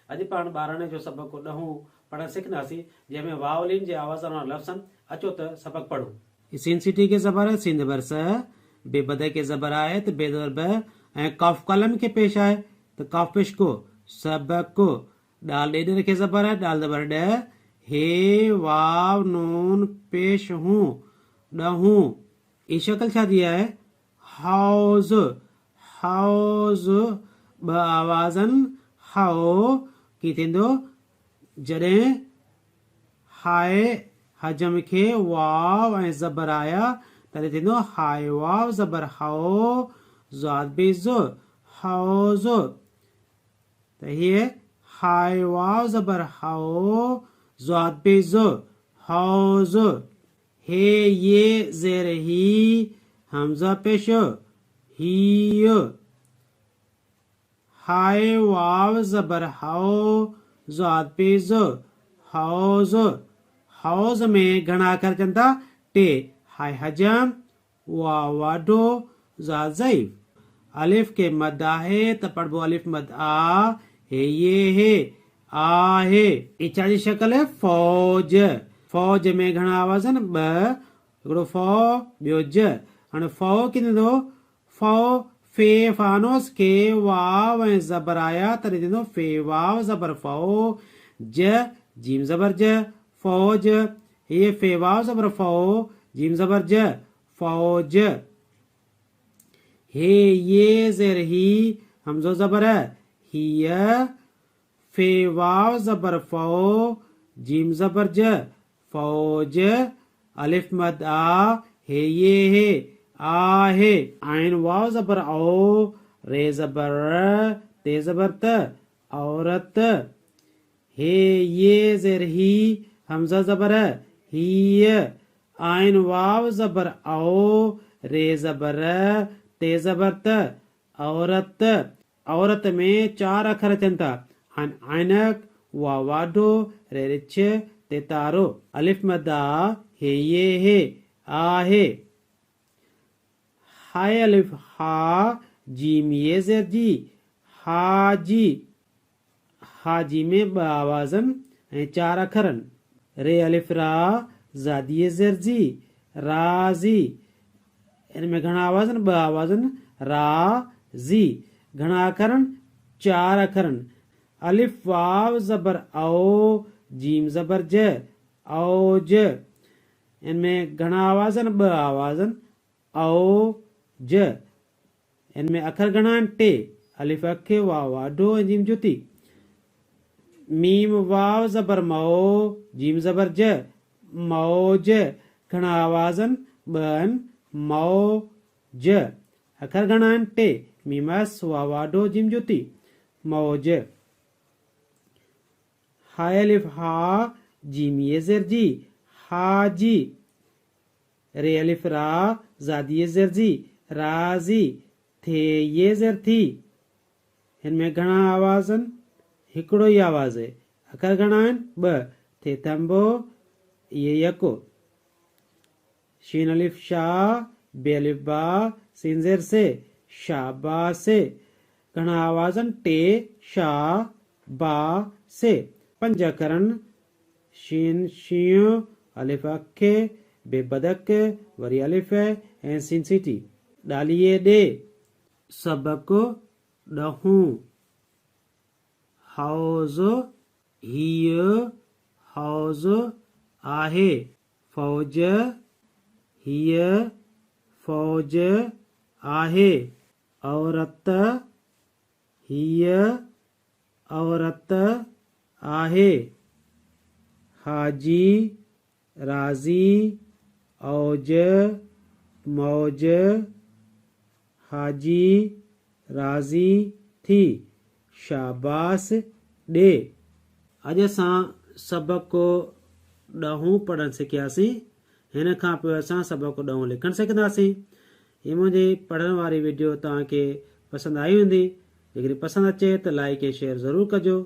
अॼु पाण 12 जो सबक 10 पढ़ण सिखंदासीं, जंहिंमें वावलिन जे आवाज़नि वारा लफ़्ज़नि। अचो त सबक पढ़ूं। सिन सिटी के ज़बर है, सिंध बरस, बेबदे के ज़बर आए तो बेदर ब, ऐं कॉफ कलम के पेश आए तो कॉफ पेश को सबक को। डाल डेडर के ज़बर है, डाल ज़बर ड, हे वाव नून पेश हूं डहूं। ये शक्ल छा दिया है? हाउस, हाउस ब आवाज़न हाओ की थींदो जॾहिं हाय हजम खे वाव ऐं ज़बर आया तॾहिं थींदो हाय वाव ज़बर हाओ ज़ाद बेज़ो हाओज़ो। त हीअ हाय वाव ज़बर हाओ ज़ाद बेज़ो हाओज़ो। हे ये ज़ेर ही हमज़ा पेशो हियो। हाय वाव ज़बर हाओ ज़ाद पेज़ो हाओज़ो। हाउस में घणा अखर अचनि था? टे। हाय हजम, वाव वाडो, ज़ाद ज़ईफ़। अलिफ के मद आहे त पढ़बो अलिफ मद आ, हे ये हे आहे। इच्छा जी शक्ल है फौज। फौज में घणा आवाज़ आहिनि? ॿ। हिकिड़ो फौ, ॿियो ज। हाणे फौ थींदो फौ फे फानोस के वाव ऐं ज़बर आया तॾहिं थींदो फे वाव ज़बर फौ। ज जीम ज़बर ज फौज। ये फे वाव ज़बर फौ, जीम ज़बर ज फौज। हे ये ज़ेर ही हमज़ो ज़बर है हिय। फे वाव ज़बर फौ, जीम ज़बर ज फौज। अलिफ मद आ, हे ये हे आहे। आइन वाव ज़बर औ, रे ज़बर ते ज़बर त औरत। हे ये ज़ेर ही हमज़ा ज़बर है हिय। आइन वाव ज़बर औ, रे ज़बर ते ज़बर त औरत। औरत में 4 अखर अचनि था। ऐनक, वाव वाढो, रे रिछ, ते तारो। अलिफ मद आ, हे ये हे आहे। हाय अलिफ हा, जीम ये ज़ेर जी हाजी। हाजी में 2 आवाज़न ऐं 4 अखरनि। रे अलिफ रा, ज़ादी ज़ेर जी राज़ी। इनमें घणा आवाज़न? 2 आवाज़न रा ज़ी। घणा अखरनि? 4 अखरनि। अलिफ वाव ज़बर औ, जीम ज़बर ज औज। इनमें घणा आवाज़न? 2 आवाज़न औ ज। इनमें अखर घणा आहिनि? 3। अलिफ अखे, वाव वाढो ऐं जीम जुती। मीम वाव ज़बर मओ, जीम ज़बर ज मौज। घणा आवाज़न? 2 आहिनि मौ ज। अखर घणा आहिनि? 3। मीमस, वाव वाढो, जीम जुती मौज। हाय अलिफ हा, जीम ये ज़ेर जी हाजी। रे अलिफ रा, ज़ादी ज़ेर जी राज़ी। थे ये ज़ेर थी। इनमें घणा आवाज़न? हिकिड़ो ई आवाज़ आहे। अखर घणा आहिनि? 2। थे थंबो, ये यको। शीन अलिफ शाह, बे अलिफ बा, सीन ज़ेर से शाबा से। घणा आवाज़न? 3। शाह बा से। 5 अखरनि। शीन शीयो, अलिफ अखे, बे बदक, वरी अलिफ ऐं सीन सिटी। डालिए डे। सबक 10। हाउस हिय हाउस आहे। फौज हिय फौज आहे। औरत हिय औरत आहे। हाजी राज़ी औज मौज। हाजी राज़ी थी। शाबास ॾे। अॼु असां सबक 10 पढ़णु सिखियासीं। हिन खां पोइ असां सबक 10 लिखणु सिखंदासीं। हीअ मुंहिंजी पढ़ण वारी वीडियो तव्हांखे पसंदि आई हूंदी। जेकॾहिं पसंदि अचे त लाइक ऐं शेयर ज़रूरु कजो।